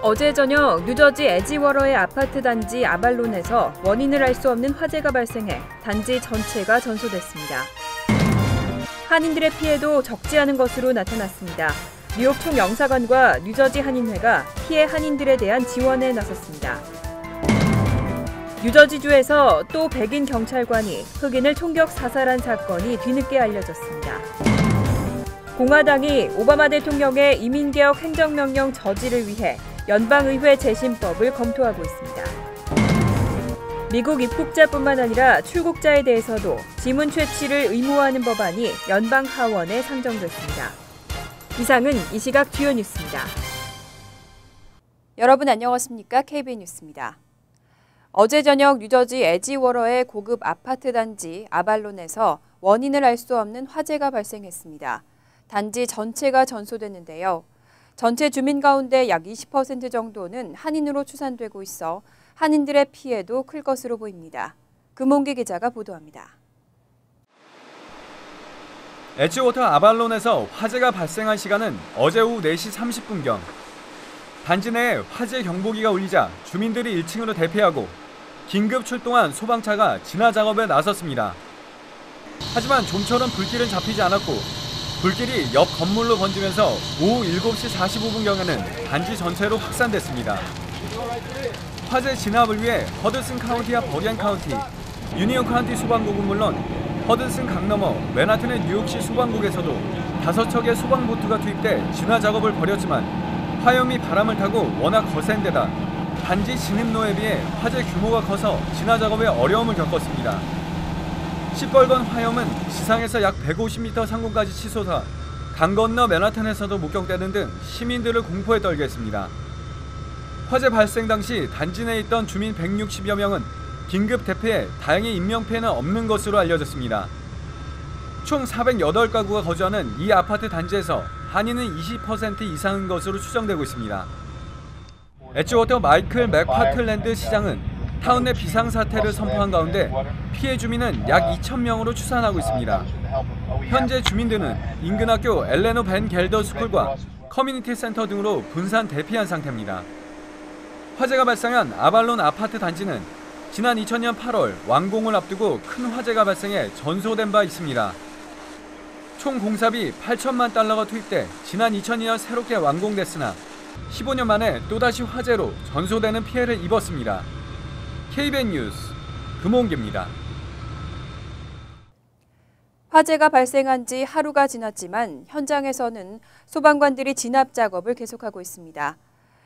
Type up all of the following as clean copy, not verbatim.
어제 저녁 뉴저지 에지워러의 아파트 단지 아발론에서 원인을 알 수 없는 화재가 발생해 단지 전체가 전소됐습니다. 한인들의 피해도 적지 않은 것으로 나타났습니다. 뉴욕 총영사관과 뉴저지 한인회가 피해 한인들에 대한 지원에 나섰습니다. 뉴저지주에서 또 백인 경찰관이 흑인을 총격 사살한 사건이 뒤늦게 알려졌습니다. 공화당이 오바마 대통령의 이민개혁 행정명령 저지를 위해 연방의회 재심법을 검토하고 있습니다. 미국 입국자뿐만 아니라 출국자에 대해서도 지문 채취를 의무화하는 법안이 연방 하원에 상정됐습니다. 이상은 이 시각 주요 뉴스입니다. 여러분 안녕하십니까? KB 뉴스입니다. 어제 저녁 뉴저지 에지워러의 고급 아파트 단지 아발론에서 원인을 알 수 없는 화재가 발생했습니다. 단지 전체가 전소됐는데요. 전체 주민 가운데 약 20% 정도는 한인으로 추산되고 있어 한인들의 피해도 클 것으로 보입니다. 금홍기 기자가 보도합니다. 에지워터 아발론에서 화재가 발생한 시간은 어제 오후 4시 30분경. 단지 내에 화재 경보기가 울리자 주민들이 1층으로 대피하고 긴급 출동한 소방차가 진화 작업에 나섰습니다. 하지만 좀처럼 불길은 잡히지 않았고 불길이 옆 건물로 번지면서 오후 7시 45분경에는 단지 전체로 확산됐습니다. 화재 진압을 위해 허드슨 카운티와 버리안 카운티, 유니온 카운티 소방국은 물론 허드슨 강 너머 맨하튼의 뉴욕시 소방국에서도 5척의 소방보트가 투입돼 진화 작업을 벌였지만 화염이 바람을 타고 워낙 거센 데다 단지 진입로에 비해 화재 규모가 커서 진화 작업에 어려움을 겪었습니다. 시뻘건 화염은 지상에서 약 150m 상공까지 치솟아 강 건너 맨하탄에서도 목격되는 등 시민들을 공포에 떨게 했습니다. 화재 발생 당시 단지 내에 있던 주민 160여 명은 긴급 대피해 다행히 인명피해는 없는 것으로 알려졌습니다. 총 408가구가 거주하는 이 아파트 단지에서 한인은 20% 이상인 것으로 추정되고 있습니다. 에지워터 마이클 맥파틀랜드 시장은 타운 내 비상사태를 선포한 가운데 피해 주민은 약 2,000명으로 추산하고 있습니다. 현재 주민들은 인근 학교 엘레노 벤 겔더 스쿨과 커뮤니티 센터 등으로 분산 대피한 상태입니다. 화재가 발생한 아발론 아파트 단지는 지난 2000년 8월 완공을 앞두고 큰 화재가 발생해 전소된 바 있습니다. 총 공사비 8천만 달러가 투입돼 지난 2002년 새롭게 완공됐으나 15년 만에 또다시 화재로 전소되는 피해를 입었습니다. KBN 뉴스 금홍기입니다. 화재가 발생한 지 하루가 지났지만 현장에서는 소방관들이 진압 작업을 계속하고 있습니다.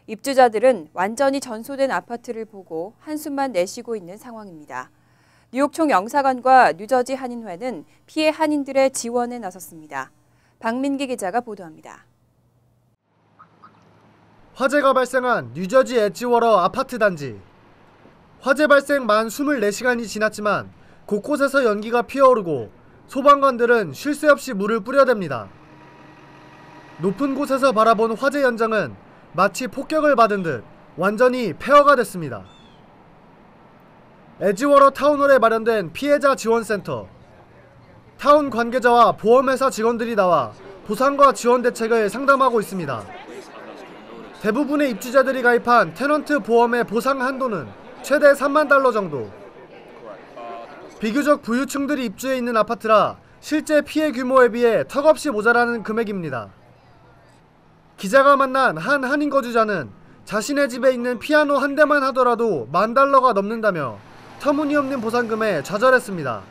입주자들은 완전히 전소된 아파트를 보고 한숨만 내쉬고 있는 상황입니다. 뉴욕 총영사관과 뉴저지 한인회는 피해 한인들의 지원에 나섰습니다. 박민기 기자가 보도합니다. 화재가 발생한 뉴저지 에지워러 아파트 단지. 화재 발생 만 24시간이 지났지만 곳곳에서 연기가 피어오르고 소방관들은 쉴 새 없이 물을 뿌려댑니다. 높은 곳에서 바라본 화재 현장은 마치 폭격을 받은 듯 완전히 폐허가 됐습니다. 에지워러 타운홀에 마련된 피해자 지원센터. 타운 관계자와 보험회사 직원들이 나와 보상과 지원 대책을 상담하고 있습니다. 대부분의 입주자들이 가입한 테넌트 보험의 보상 한도는 최대 3만 달러 정도. 비교적 부유층들이 입주해 있는 아파트라 실제 피해 규모에 비해 턱없이 모자라는 금액입니다. 기자가 만난 한 한인 거주자는 자신의 집에 있는 피아노 한 대만 하더라도 $10,000가 넘는다며 터무니없는 보상금에 좌절했습니다.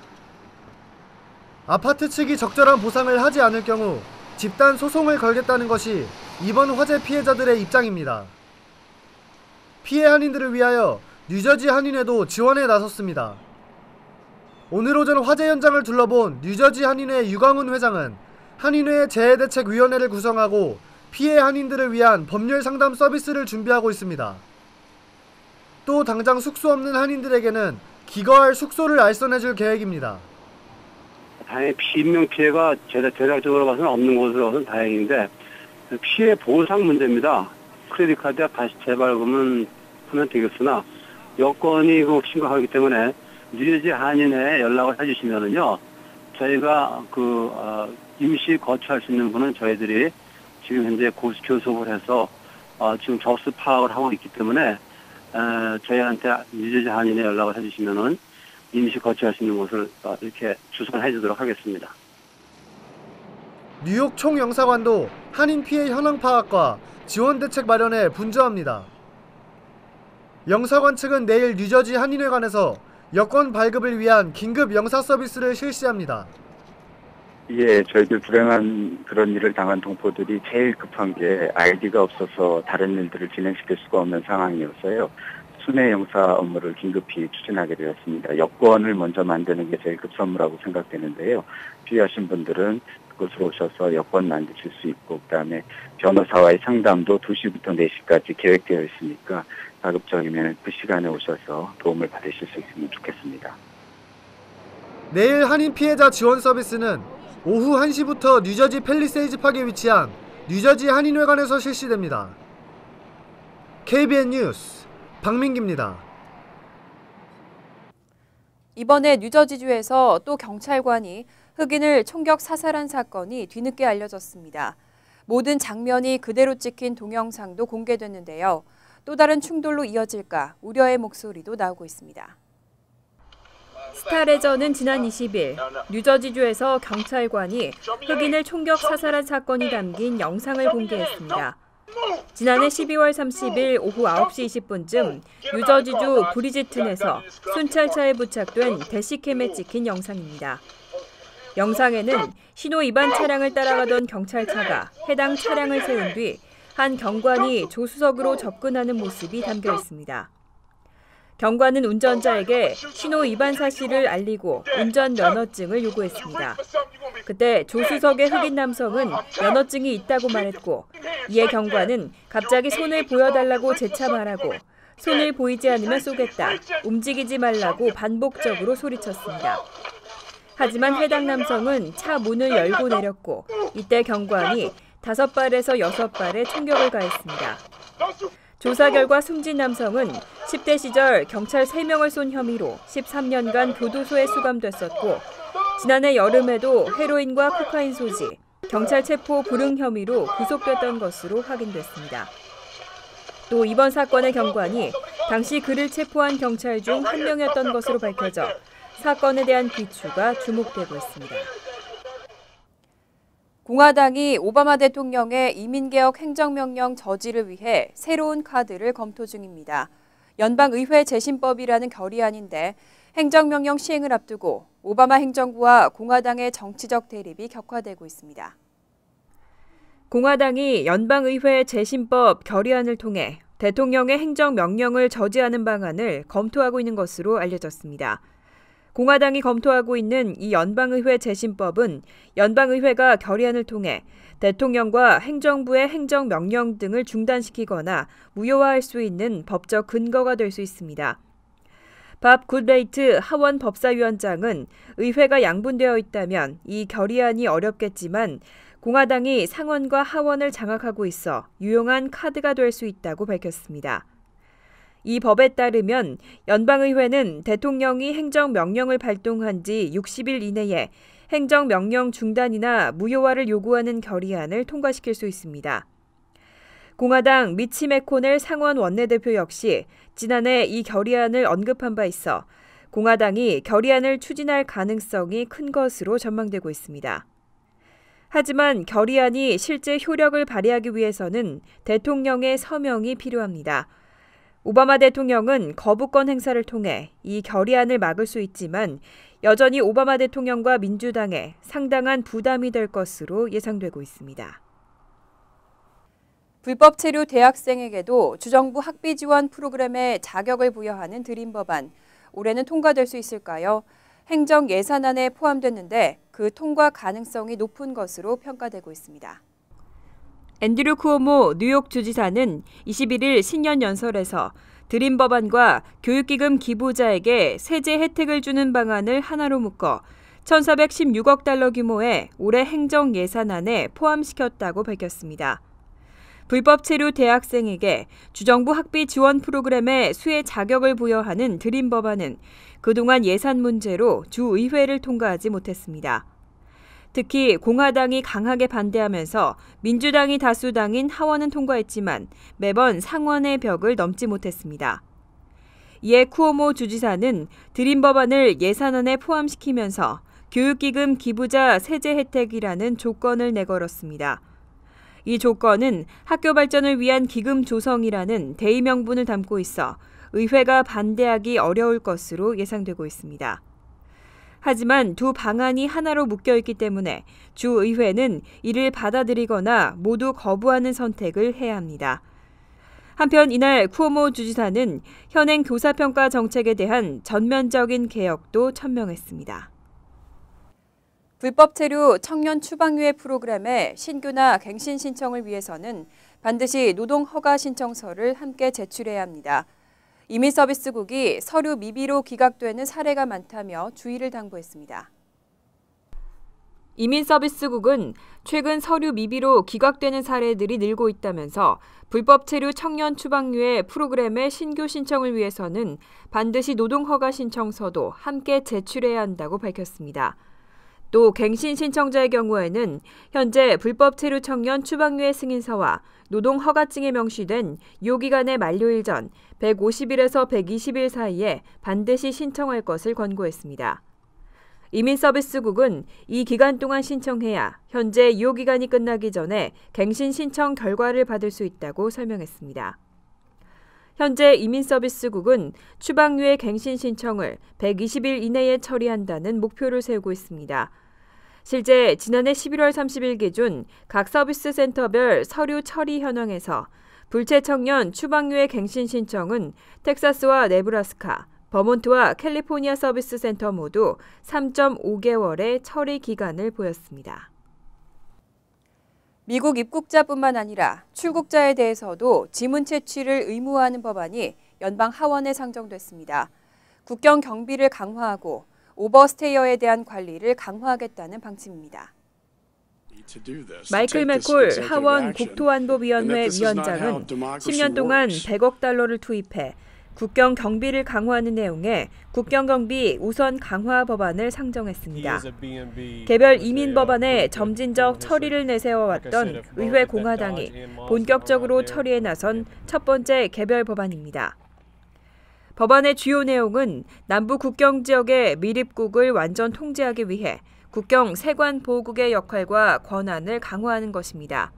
아파트 측이 적절한 보상을 하지 않을 경우 집단 소송을 걸겠다는 것이 이번 화재 피해자들의 입장입니다. 피해 한인들을 위하여 뉴저지 한인회도 지원에 나섰습니다. 오늘 오전 화재 현장을 둘러본 뉴저지 한인회 유광훈 회장은 한인회의 재해대책위원회를 구성하고 피해 한인들을 위한 법률 상담 서비스를 준비하고 있습니다. 또 당장 숙소 없는 한인들에게는 기거할 숙소를 알선해줄 계획입니다. 다행히 인명 피해가 대략적으로 봐서는 없는 것으로 봐서는 다행인데 피해 보상 문제입니다. 크레딧 카드와 다시 재발급은 하면 되겠으나 여건이 심각하기 때문에 뉴저지 한인회에 연락을 해주시면은요 저희가 임시 거처할 수 있는 분은 저희들이 지금 현재 교섭을 해서 지금 접수 파악을 하고 있기 때문에 저희한테 뉴저지 한인에 연락을 해주시면은 임시 거치할 수 있는 곳을 이렇게 주선해 주도록 하겠습니다. 뉴욕 총영사관도 한인 피해 현황 파악과 지원 대책 마련에 분주합니다. 영사관 측은 내일 뉴저지 한인회관에서 여권 발급을 위한 긴급 영사 서비스를 실시합니다. 예, 저희들 불행한 그런 일을 당한 동포들이 제일 급한 게 아이디가 없어서 다른 일들을 진행시킬 수가 없는 상황이어서요. 순회 영사 업무를 긴급히 추진하게 되었습니다. 여권을 먼저 만드는 게 제일 급선무라고 생각되는데요. 필요하신 분들은 그곳으로 오셔서 여권 만드실 수 있고, 그다음에 변호사와의 상담도 2시부터 4시까지 계획되어 있으니까 가급적이면 그 시간에 오셔서 도움을 받으실 수 있으면 좋겠습니다. 내일 한인 피해자 지원 서비스는 오후 1시부터 뉴저지 팰리세이즈 팍에 위치한 뉴저지 한인회관에서 실시됩니다. KBN 뉴스 박민기입니다. 이번에 뉴저지주에서 또 경찰관이 흑인을 총격 사살한 사건이 뒤늦게 알려졌습니다. 모든 장면이 그대로 찍힌 동영상도 공개됐는데요. 또 다른 충돌로 이어질까 우려의 목소리도 나오고 있습니다. 스타레저는 지난 20일 뉴저지주에서 경찰관이 흑인을 총격 사살한 사건이 담긴 영상을 공개했습니다. 지난해 12월 30일 오후 9시 20분쯤 뉴저지주 브리지튼에서 순찰차에 부착된 대시캠에 찍힌 영상입니다. 영상에는 신호 위반 차량을 따라가던 경찰차가 해당 차량을 세운 뒤 한 경관이 조수석으로 접근하는 모습이 담겨 있습니다. 경관은 운전자에게 신호 위반 사실을 알리고 운전 면허증을 요구했습니다. 그때 조수석의 흑인 남성은 면허증이 있다고 말했고, 이에 경관은 갑자기 손을 보여달라고 재차 말하고 손을 보이지 않으면 쏘겠다, 움직이지 말라고 반복적으로 소리쳤습니다. 하지만 해당 남성은 차 문을 열고 내렸고, 이때 경관이 5발에서 6발의 총격을 가했습니다. 조사 결과 숨진 남성은 10대 시절 경찰 3명을 쏜 혐의로 13년간 교도소에 수감됐었고, 지난해 여름에도 헤로인과 코카인 소지, 경찰 체포 불응 혐의로 구속됐던 것으로 확인됐습니다. 또 이번 사건의 경관이 당시 그를 체포한 경찰 중 1명이었던 것으로 밝혀져 사건에 대한 귀추가 주목되고 있습니다. 공화당이 오바마 대통령의 이민개혁 행정명령 저지를 위해 새로운 카드를 검토 중입니다. 연방의회 재심법이라는 결의안인데 행정명령 시행을 앞두고 오바마 행정부와 공화당의 정치적 대립이 격화되고 있습니다. 공화당이 연방의회 재심법 결의안을 통해 대통령의 행정명령을 저지하는 방안을 검토하고 있는 것으로 알려졌습니다. 공화당이 검토하고 있는 이 연방의회 재심법은 연방의회가 결의안을 통해 대통령과 행정부의 행정명령 등을 중단시키거나 무효화할 수 있는 법적 근거가 될 수 있습니다. 밥 굿레이트 하원 법사위원장은 의회가 양분되어 있다면 이 결의안이 어렵겠지만 공화당이 상원과 하원을 장악하고 있어 유용한 카드가 될 수 있다고 밝혔습니다. 이 법에 따르면 연방의회는 대통령이 행정명령을 발동한 지 60일 이내에 행정명령 중단이나 무효화를 요구하는 결의안을 통과시킬 수 있습니다. 공화당 미치 매코넬 상원 원내대표 역시 지난해 이 결의안을 언급한 바 있어 공화당이 결의안을 추진할 가능성이 큰 것으로 전망되고 있습니다. 하지만 결의안이 실제 효력을 발휘하기 위해서는 대통령의 서명이 필요합니다. 오바마 대통령은 거부권 행사를 통해 이 결의안을 막을 수 있지만 여전히 오바마 대통령과 민주당에 상당한 부담이 될 것으로 예상되고 있습니다. 불법 체류 대학생에게도 주정부 학비 지원 프로그램에 자격을 부여하는 드림 법안, 올해는 통과될 수 있을까요? 행정 예산안에 포함됐는데 그 통과 가능성이 높은 것으로 평가되고 있습니다. 앤드류 쿠오모 뉴욕 주지사는 21일 신년 연설에서 드림 법안과 교육기금 기부자에게 세제 혜택을 주는 방안을 하나로 묶어 1,416억 달러 규모의 올해 행정 예산안에 포함시켰다고 밝혔습니다. 불법 체류 대학생에게 주정부 학비 지원 프로그램에 수혜 자격을 부여하는 드림 법안은 그동안 예산 문제로 주의회를 통과하지 못했습니다. 특히 공화당이 강하게 반대하면서 민주당이 다수당인 하원은 통과했지만 매번 상원의 벽을 넘지 못했습니다. 이에 쿠오모 주지사는 드림 법안을 예산안에 포함시키면서 교육기금 기부자 세제 혜택이라는 조건을 내걸었습니다. 이 조건은 학교 발전을 위한 기금 조성이라는 대의 명분을 담고 있어 의회가 반대하기 어려울 것으로 예상되고 있습니다. 하지만 두 방안이 하나로 묶여있기 때문에 주의회는 이를 받아들이거나 모두 거부하는 선택을 해야 합니다. 한편 이날 쿠오모 주지사는 현행 교사평가 정책에 대한 전면적인 개혁도 천명했습니다. 불법 체류 청년 추방유예 프로그램의 신규나 갱신 신청을 위해서는 반드시 노동 허가 신청서를 함께 제출해야 합니다. 이민서비스국이 서류 미비로 기각되는 사례가 많다며 주의를 당부했습니다. 이민서비스국은 최근 서류 미비로 기각되는 사례들이 늘고 있다면서 불법 체류 청년 추방유예 프로그램의 신규 신청을 위해서는 반드시 노동허가 신청서도 함께 제출해야 한다고 밝혔습니다. 또 갱신 신청자의 경우에는 현재 불법 체류 청년 추방유예 승인서와 노동허가증에 명시된 유효기간의 만료일 전 150일에서 120일 사이에 반드시 신청할 것을 권고했습니다. 이민서비스국은 이 기간 동안 신청해야 현재 유효기간이 끝나기 전에 갱신 신청 결과를 받을 수 있다고 설명했습니다. 현재 이민서비스국은 추방유예 갱신 신청을 120일 이내에 처리한다는 목표를 세우고 있습니다. 실제 지난해 11월 30일 기준 각 서비스 센터별 서류 처리 현황에서 불체 청년 추방유예 갱신 신청은 텍사스와 네브라스카, 버몬트와 캘리포니아 서비스 센터 모두 3.5개월의 처리 기간을 보였습니다. 미국 입국자뿐만 아니라 출국자에 대해서도 지문 채취를 의무화하는 법안이 연방 하원에 상정됐습니다. 국경 경비를 강화하고 오버스테이어에 대한 관리를 강화하겠다는 방침입니다. 마이클 맥콜 하원 국토안보위원회 위원장은 10년 동안 100억 달러를 투입해 국경 경비를 강화하는 내용의 국경경비 우선 강화 법안을 상정했습니다. 개별 이민 법안의 점진적 처리를 내세워왔던 의회 공화당이 본격적으로 처리에 나선 첫 번째 개별 법안입니다. 법안의 주요 내용은 남부 국경 지역의 밀입국을 완전 통제하기 위해 국경 세관 보호국의 역할과 권한을 강화하는 것입니다.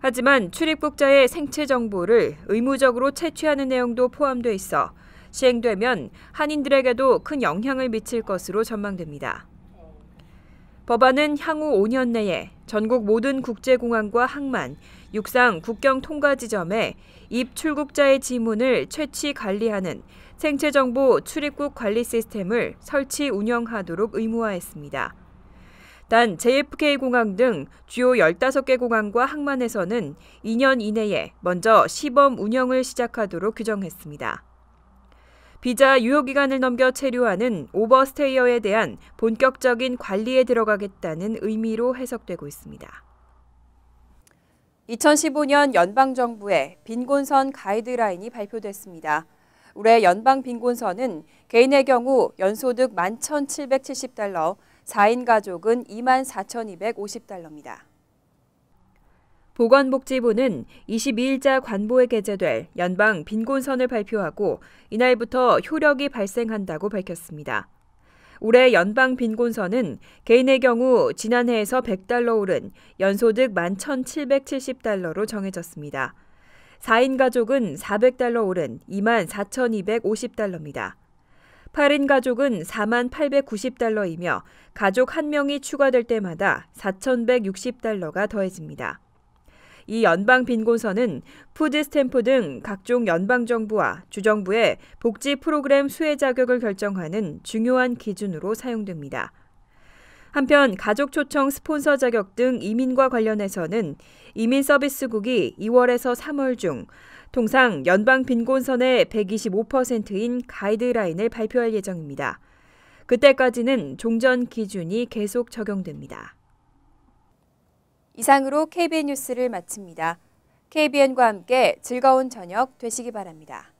하지만 출입국자의 생체 정보를 의무적으로 채취하는 내용도 포함돼 있어 시행되면 한인들에게도 큰 영향을 미칠 것으로 전망됩니다. 법안은 향후 5년 내에 전국 모든 국제공항과 항만, 육상 국경 통과 지점에 입출국자의 지문을 채취 관리하는 생체정보 출입국 관리 시스템을 설치 운영하도록 의무화했습니다. 단 JFK 공항 등 주요 15개 공항과 항만에서는 2년 이내에 먼저 시범 운영을 시작하도록 규정했습니다. 비자 유효기간을 넘겨 체류하는 오버스테이어에 대한 본격적인 관리에 들어가겠다는 의미로 해석되고 있습니다. 2015년 연방정부의 빈곤선 가이드라인이 발표됐습니다. 올해 연방 빈곤선은 개인의 경우 연소득 11,770달러, 4인 가족은 24,250달러입니다. 보건복지부는 22일자 관보에 게재될 연방 빈곤선을 발표하고 이날부터 효력이 발생한다고 밝혔습니다. 올해 연방 빈곤선은 개인의 경우 지난해에서 100달러 오른 연소득 11,770달러로 정해졌습니다. 4인 가족은 400달러 오른 24,250달러입니다. 8인 가족은 4890달러이며 가족 1명이 추가될 때마다 4160달러가 더해집니다. 이 연방 빈곤선은 푸드 스탬프 등 각종 연방정부와 주정부의 복지 프로그램 수혜 자격을 결정하는 중요한 기준으로 사용됩니다. 한편 가족 초청 스폰서 자격 등 이민과 관련해서는 이민서비스국이 2월에서 3월 중 통상 연방 빈곤선의 125%인 가이드라인을 발표할 예정입니다. 그때까지는 종전 기준이 계속 적용됩니다. 이상으로 KBN 뉴스를 마칩니다. KBN과 함께 즐거운 저녁 되시기 바랍니다.